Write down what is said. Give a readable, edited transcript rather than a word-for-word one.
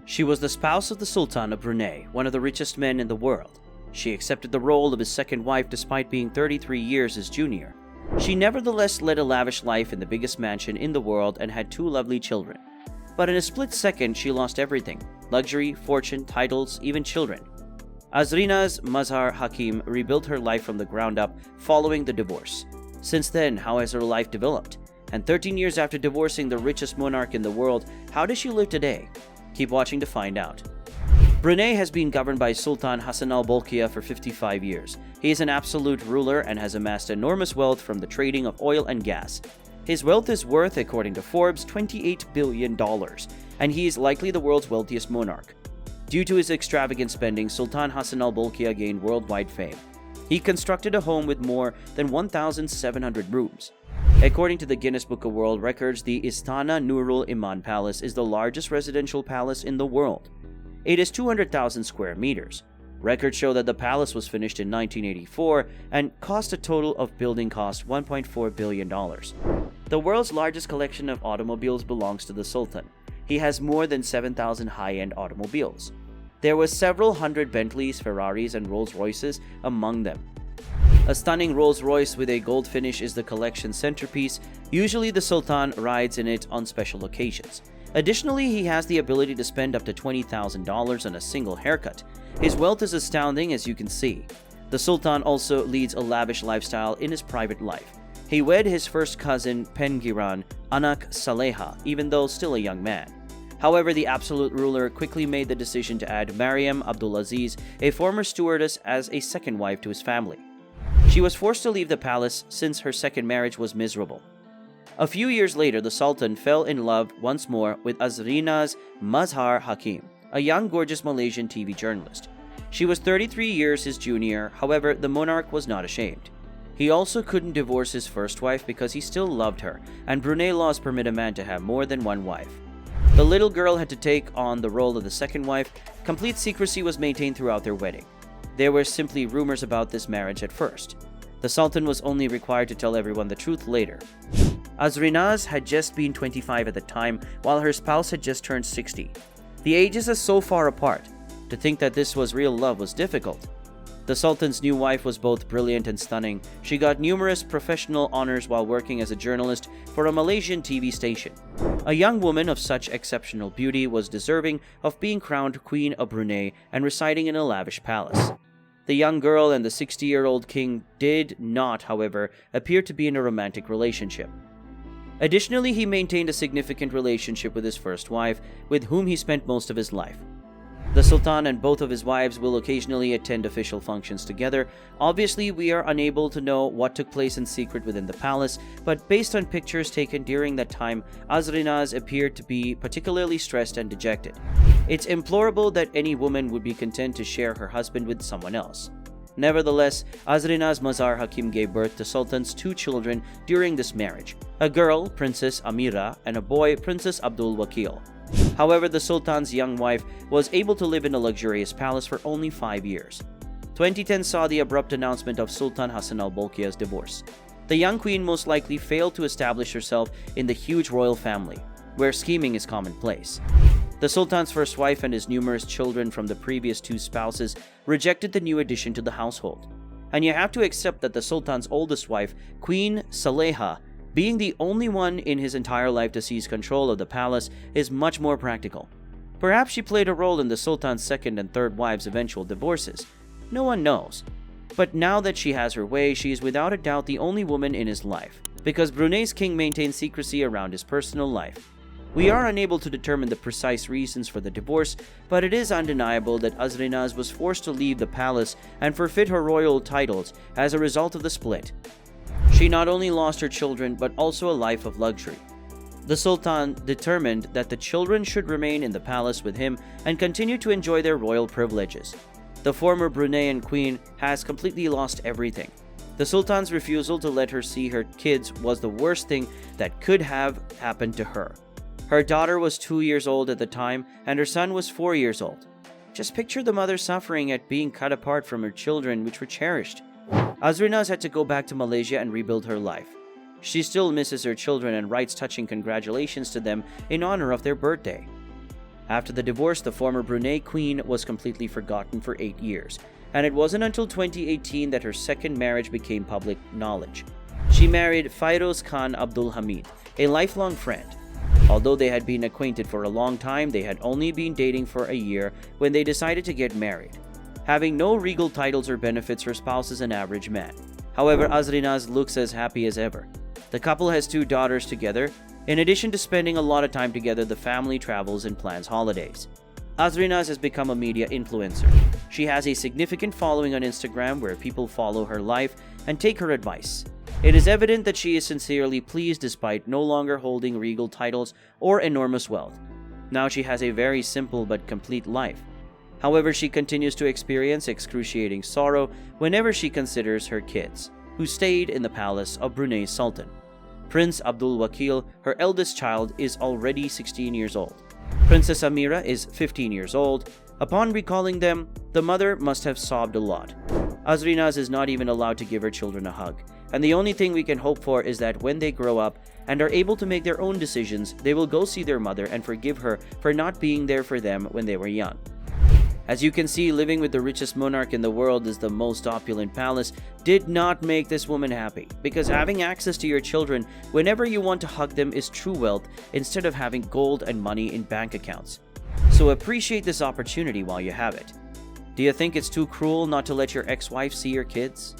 She was the spouse of the Sultan of Brunei, one of the richest men in the world. She accepted the role of his second wife despite being 33 years his junior. She nevertheless led a lavish life in the biggest mansion in the world and had 2 lovely children. But in a split second, she lost everything: luxury, fortune, titles, even children. Azrinaz Mazhar Hakim rebuilt her life from the ground up following the divorce. Since then, how has her life developed? And 13 years after divorcing the richest monarch in the world, how does she live today? Keep watching to find out. Brunei has been governed by Sultan Hassan al-Bolkiah for 55 years. He is an absolute ruler and has amassed enormous wealth from the trading of oil and gas. His wealth is worth, according to Forbes, $28 billion, and he is likely the world's wealthiest monarch. Due to his extravagant spending, Sultan Hassan al-Bolkiah gained worldwide fame. He constructed a home with more than 1,700 rooms. According to the Guinness Book of World Records, the Istana Nurul Iman Palace is the largest residential palace in the world. It is 200,000 square meters. Records show that the palace was finished in 1984 and cost a total of building cost $1.4 billion. The world's largest collection of automobiles belongs to the Sultan. He has more than 7,000 high-end automobiles. There were several hundred Bentleys, Ferraris, and Rolls-Royces among them. A stunning Rolls-Royce with a gold finish is the collection's centerpiece. Usually the Sultan rides in it on special occasions. Additionally, he has the ability to spend up to $20,000 on a single haircut. His wealth is astounding, as you can see. The Sultan also leads a lavish lifestyle in his private life. He wed his first cousin, Pengiran Anak Saleha, even though still a young man. However, the absolute ruler quickly made the decision to add Mariam Abdulaziz, a former stewardess, as a second wife to his family. She was forced to leave the palace since her second marriage was miserable. A few years later, the Sultan fell in love once more with Azrinaz Mazhar Hakim, a young, gorgeous Malaysian TV journalist. She was 33 years his junior. However, the monarch was not ashamed. He also couldn't divorce his first wife because he still loved her, and Brunei laws permit a man to have more than one wife. The little girl had to take on the role of the second wife. Complete secrecy was maintained throughout their wedding. There were simply rumors about this marriage at first. The Sultan was only required to tell everyone the truth later. Azrinaz had just been 25 at the time, while her spouse had just turned 60. The ages are so far apart. To think that this was real love was difficult. The Sultan's new wife was both brilliant and stunning. She got numerous professional honors while working as a journalist for a Malaysian TV station. A young woman of such exceptional beauty was deserving of being crowned Queen of Brunei and residing in a lavish palace. The young girl and the 60-year-old king did not, however, appear to be in a romantic relationship. Additionally, he maintained a significant relationship with his first wife, with whom he spent most of his life. The Sultan and both of his wives will occasionally attend official functions together. Obviously, we are unable to know what took place in secret within the palace, but based on pictures taken during that time, Azrinaz appeared to be particularly stressed and dejected. It's implorable that any woman would be content to share her husband with someone else. Nevertheless, Azrinaz Mazhar Hakim gave birth to Sultan's 2 children during this marriage: a girl, Princess Amira, and a boy, Princess Abdul Wakil. However, the Sultan's young wife was able to live in a luxurious palace for only 5 years. 2010 saw the abrupt announcement of Sultan Hassan al-Bolkiah's divorce. The young queen most likely failed to establish herself in the huge royal family, where scheming is commonplace. The Sultan's first wife and his numerous children from the previous 2 spouses rejected the new addition to the household. And you have to accept that the Sultan's oldest wife, Queen Saleha, being the only one in his entire life to seize control of the palace, is much more practical. Perhaps she played a role in the Sultan's second and third wives' eventual divorces. No one knows. But now that she has her way, she is without a doubt the only woman in his life, because Brunei's king maintains secrecy around his personal life. We are unable to determine the precise reasons for the divorce, but it is undeniable that Azrinaz was forced to leave the palace and forfeit her royal titles as a result of the split. She not only lost her children, but also a life of luxury. The Sultan determined that the children should remain in the palace with him and continue to enjoy their royal privileges. The former Bruneian queen has completely lost everything. The Sultan's refusal to let her see her kids was the worst thing that could have happened to her. Her daughter was 2 years old at the time, and her son was 4 years old. Just picture the mother suffering at being cut apart from her children, which were cherished. Azrinaz had to go back to Malaysia and rebuild her life. She still misses her children and writes touching congratulations to them in honor of their birthday. After the divorce, the former Brunei queen was completely forgotten for 8 years, and it wasn't until 2018 that her second marriage became public knowledge. She married Fairoz Khan Abdul Hamid, a lifelong friend. Although they had been acquainted for a long time, they had only been dating for a year when they decided to get married. Having no regal titles or benefits, her spouse is an average man. However, Azrinaz looks as happy as ever. The couple has 2 daughters together. In addition to spending a lot of time together, the family travels and plans holidays. Azrinaz has become a media influencer. She has a significant following on Instagram where people follow her life and take her advice. It is evident that she is sincerely pleased despite no longer holding regal titles or enormous wealth. Now she has a very simple but complete life. However, she continues to experience excruciating sorrow whenever she considers her kids, who stayed in the palace of Brunei's Sultan. Prince Abdul Wakil, her eldest child, is already 16 years old. Princess Amira is 15 years old. Upon recalling them, the mother must have sobbed a lot. Azrinaz is not even allowed to give her children a hug, and the only thing we can hope for is that when they grow up and are able to make their own decisions, they will go see their mother and forgive her for not being there for them when they were young. As you can see, living with the richest monarch in the world is the most opulent palace did not make this woman happy, because having access to your children whenever you want to hug them is true wealth instead of having gold and money in bank accounts. So appreciate this opportunity while you have it. Do you think it's too cruel not to let your ex-wife see your kids?